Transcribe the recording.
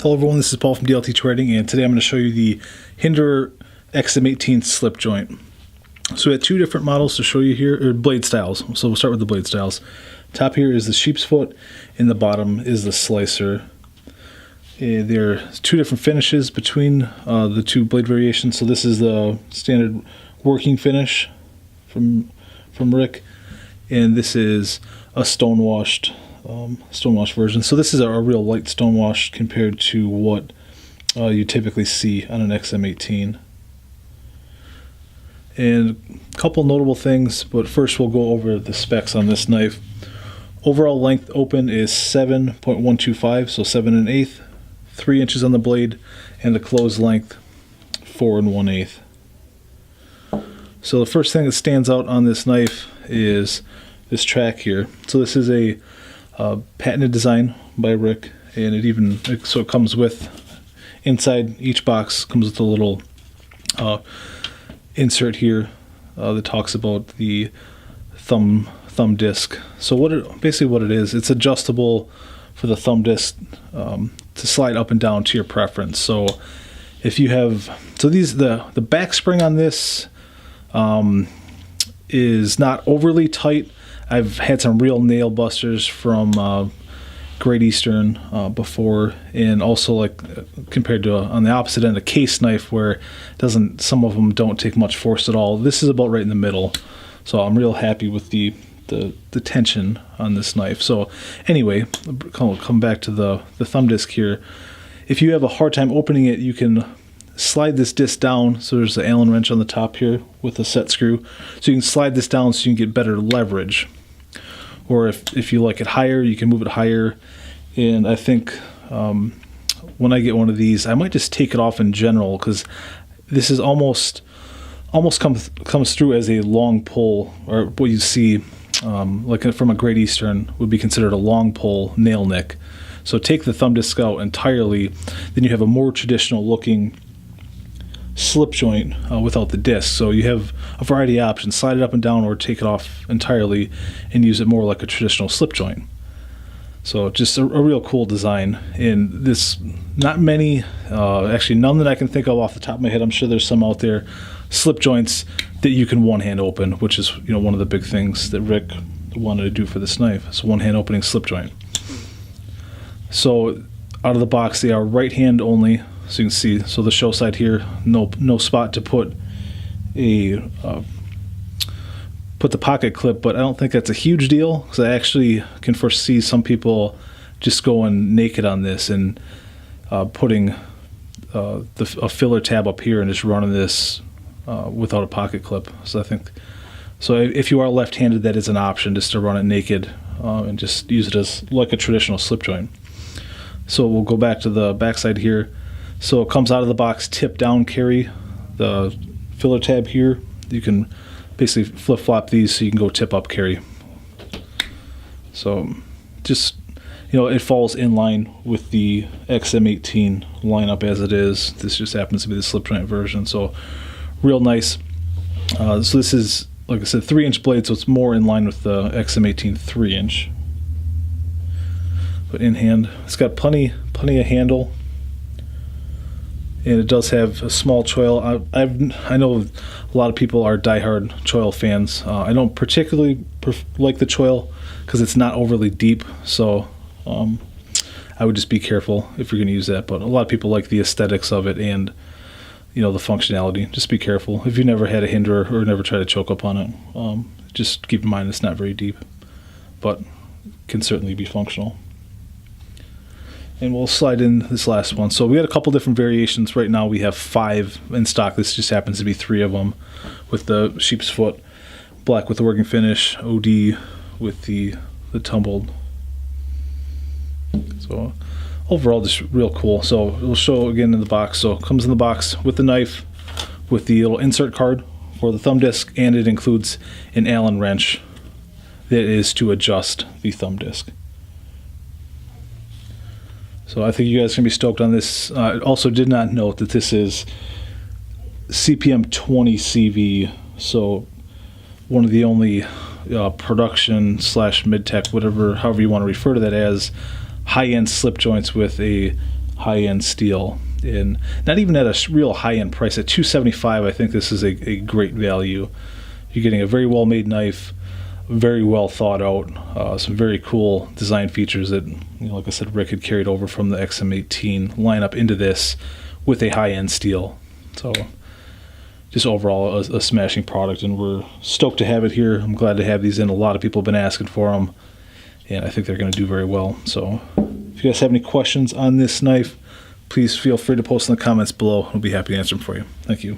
Hello everyone, this is Paul from DLT Trading, and today I'm going to show you the Hinderer XM-18 Slipjoint. So we have two different models to show you here, or blade styles. So we'll start with the blade styles. Top here is the sheep's foot, and the bottom is the slicer. There are two different finishes between the two blade variations. So this is the standard working finish from Rick, and this is a stonewashed version. So this is a real light stonewash compared to what you typically see on an XM-18. And a couple notable things, but first we'll go over the specs on this knife. Overall length open is 7.125, so 7 1/8, 3 inches on the blade, and the closed length 4 1/8. So the first thing that stands out on this knife is this track here. So this is a patented design by Rick, and it comes with, inside each box comes with a little insert here that talks about the thumb disc. So basically what it is, it's adjustable for the thumb disc to slide up and down to your preference. So if you have, the back spring on this is not overly tight. I've had some real nail busters from Great Eastern before, and also like compared to on the opposite end, a case knife where some of them don't take much force at all. This is about right in the middle, so I'm real happy with the tension on this knife. So anyway, come back to the thumb disc here. If you have a hard time opening it, you can slide this disc down. So there's the Allen wrench on the top here with a set screw, so you can slide this down so you can get better leverage. Or if you like it higher, you can move it higher. And I think when I get one of these, I might just take it off in general, because this is almost comes through as a long pull, or what you see like from a Great Eastern would be considered a long pull nail nick. So take the thumb disc out entirely, then you have a more traditional looking slip joint without the disc. So you have a variety of options: slide it up and down, or take it off entirely and use it more like a traditional slip joint. So just a real cool design. And this, not many, actually none that I can think of off the top of my head. I'm sure there's some out there, slip joints that you can one hand open, which is one of the big things that Rick wanted to do for this knife. It's one hand opening slip joint. So out of the box, they are right hand only. So you can see, so the show side here, no spot to put the pocket clip, but I don't think that's a huge deal, because I actually can foresee some people just going naked on this and putting a filler tab up here and just running this without a pocket clip. So I think, if you are left-handed, that is an option, just to run it naked and just use it as like a traditional slip joint. So we'll go back to the back side here. So it comes out of the box tip down carry. The filler tab here, you can basically flip-flop these so you can go tip up carry. So just, it falls in line with the XM-18 lineup as it is. This just happens to be the slip joint version, so real nice. So this is, like I said, 3-inch blade, so it's more in line with the XM-18 3-inch. But in hand, it's got plenty of handle. And it does have a small choil. I know a lot of people are diehard choil fans. I don't particularly like the choil because it's not overly deep, so I would just be careful if you're going to use that. But a lot of people like the aesthetics of it and the functionality. Just be careful. If you never had a Hinderer or never tried to choke up on it, just keep in mind it's not very deep, but can certainly be functional. And we'll slide in this last one. So we had a couple different variations. Right now we have 5 in stock. This just happens to be 3 of them, with the sheep's foot, black with the working finish, OD with the tumbled. So overall, just real cool. So we'll show again in the box. So it comes in the box with the knife, with the little insert card for the thumb disc, and it includes an Allen wrench that is to adjust the thumb disc. So I think you guys can be stoked on this. I also did not note that this is CPM 20 CV, so one of the only production slash mid-tech, however you want to refer to that as, high-end slip joints with a high-end steel, and not even at a real high-end price. At $275, I think this is a great value. You're getting a very well-made knife, very well thought out, some very cool design features that, like I said, Rick had carried over from the XM-18 lineup into this with a high-end steel. So just overall a smashing product, and we're stoked to have it here. I'm glad to have these in. A lot of people have been asking for them, and I think they're going to do very well. So if you guys have any questions on this knife, please feel free to post in the comments below. I'll be happy to answer them for you. Thank you.